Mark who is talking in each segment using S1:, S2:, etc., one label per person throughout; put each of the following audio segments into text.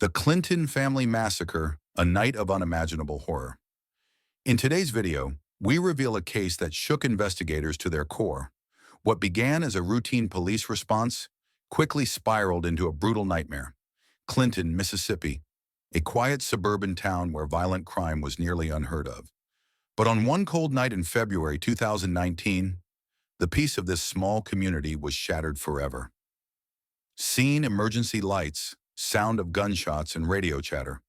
S1: The Clinton Family Massacre, a Night of Unimaginable Horror. In today's video, we reveal a case that shook investigators to their core. What began as a routine police response quickly spiraled into a brutal nightmare. Clinton, Mississippi, a quiet suburban town where violent crime was nearly unheard of. But on one cold night in February 2019, the peace of this small community was shattered forever. Scene: emergency lights, sound of gunshots and radio chatter.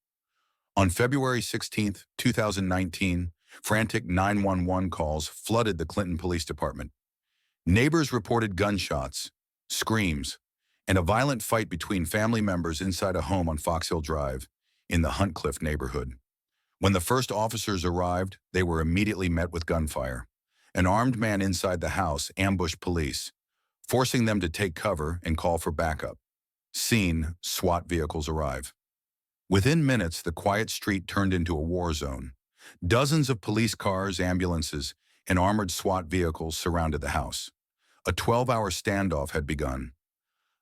S1: On February 16, 2019, frantic 911 calls flooded the Clinton Police Department. Neighbors reported gunshots, screams, and a violent fight between family members inside a home on Fox Hill Drive in the Huntcliffe neighborhood. When the first officers arrived, they were immediately met with gunfire. An armed man inside the house ambushed police, forcing them to take cover and call for backup. Scene: SWAT vehicles arrive. Within minutes, the quiet street turned into a war zone. Dozens of police cars, ambulances, and armored SWAT vehicles surrounded the house. A 12-hour standoff had begun.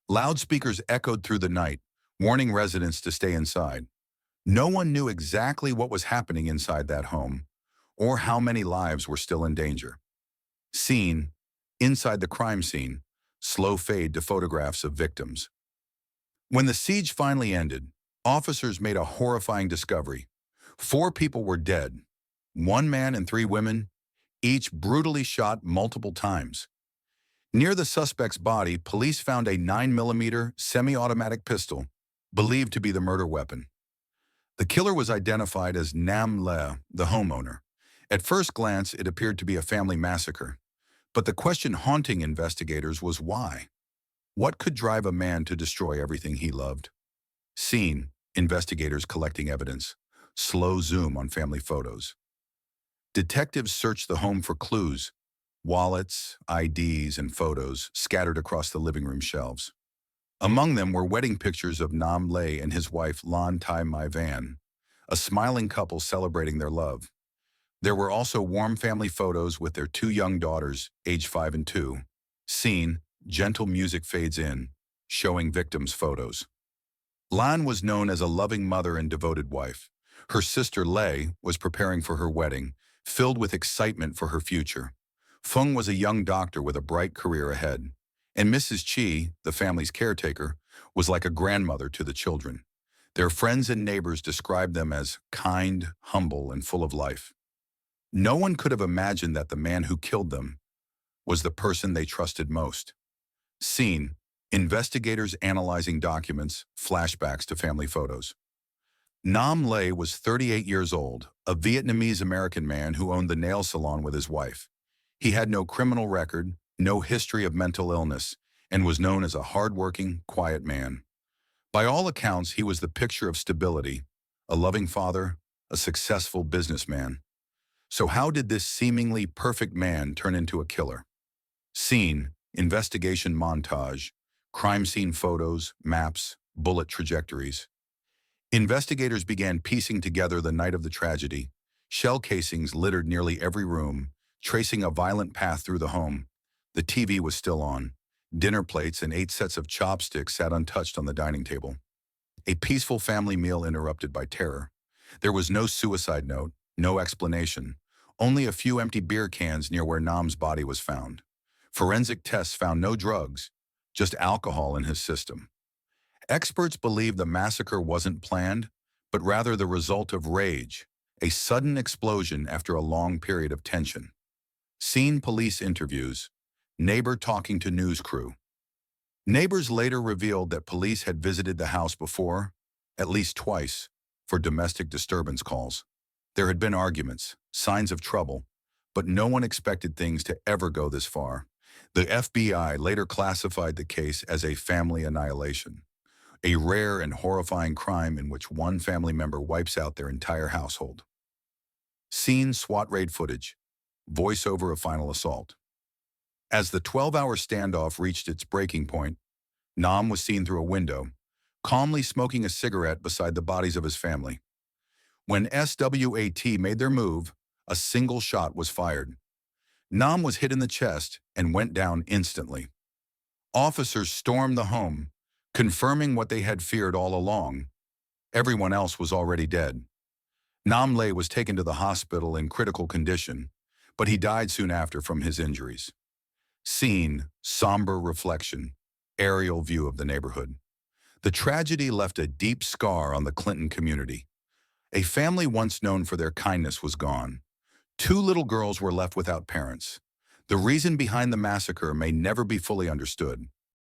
S1: Loudspeakers echoed through the night, warning residents to stay inside. No one knew exactly what was happening inside that home, or how many lives were still in danger. Scene: inside the crime scene, slow fade to photographs of victims. When the siege finally ended, officers made a horrifying discovery. 4 people were dead, 1 man and 3 women, each brutally shot multiple times. Near the suspect's body, police found a 9mm semi-automatic pistol, believed to be the murder weapon. The killer was identified as Nam Le, the homeowner. At first glance, it appeared to be a family massacre. But the question haunting investigators was why? What could drive a man to destroy everything he loved? Scene: investigators collecting evidence. Slow zoom on family photos. Detectives searched the home for clues, wallets, IDs, and photos scattered across the living room shelves. Among them were wedding pictures of Nam Le and his wife Lan Tai Mai Van, a smiling couple celebrating their love. There were also warm family photos with their 2 young daughters, aged 5 and 2. Scene: gentle music fades in, showing victims' photos. Lan was known as a loving mother and devoted wife. Her sister Lei was preparing for her wedding, filled with excitement for her future. Feng was a young doctor with a bright career ahead. And Mrs. Chi, the family's caretaker, was like a grandmother to the children. Their friends and neighbors described them as kind, humble, and full of life. No one could have imagined that the man who killed them was the person they trusted most. Scene: investigators analyzing documents, flashbacks to family photos. Nam Le was 38 years old, a Vietnamese-American man who owned the nail salon with his wife. He had no criminal record, no history of mental illness, and was known as a hard-working, quiet man. By all accounts, he was the picture of stability, a loving father, a successful businessman. So how did this seemingly perfect man turn into a killer? Scene: investigation montage, crime scene photos, maps, bullet trajectories. Investigators began piecing together the night of the tragedy. Shell casings littered nearly every room, tracing a violent path through the home. The TV was still on. Dinner plates and 8 sets of chopsticks sat untouched on the dining table. A peaceful family meal interrupted by terror. There was no suicide note, no explanation, only a few empty beer cans near where Nam's body was found. Forensic tests found no drugs, just alcohol in his system. Experts believe the massacre wasn't planned, but rather the result of rage, a sudden explosion after a long period of tension. Scene: police interviews, neighbor talking to news crew. Neighbors later revealed that police had visited the house before, at least twice, for domestic disturbance calls. There had been arguments, signs of trouble, but no one expected things to ever go this far. The FBI later classified the case as a family annihilation, a rare and horrifying crime in which one family member wipes out their entire household. Scene: SWAT raid footage, voiceover of final assault. As the 12-hour standoff reached its breaking point, Nam was seen through a window, calmly smoking a cigarette beside the bodies of his family. When SWAT made their move, a single shot was fired. Nam was hit in the chest and went down instantly. Officers stormed the home, confirming what they had feared all along. Everyone else was already dead. Namle was taken to the hospital in critical condition, but he died soon after from his injuries. Scene, somber reflection, aerial view of the neighborhood. The tragedy left a deep scar on the Clinton community. A family once known for their kindness was gone. Two little girls were left without parents. The reason behind the massacre may never be fully understood,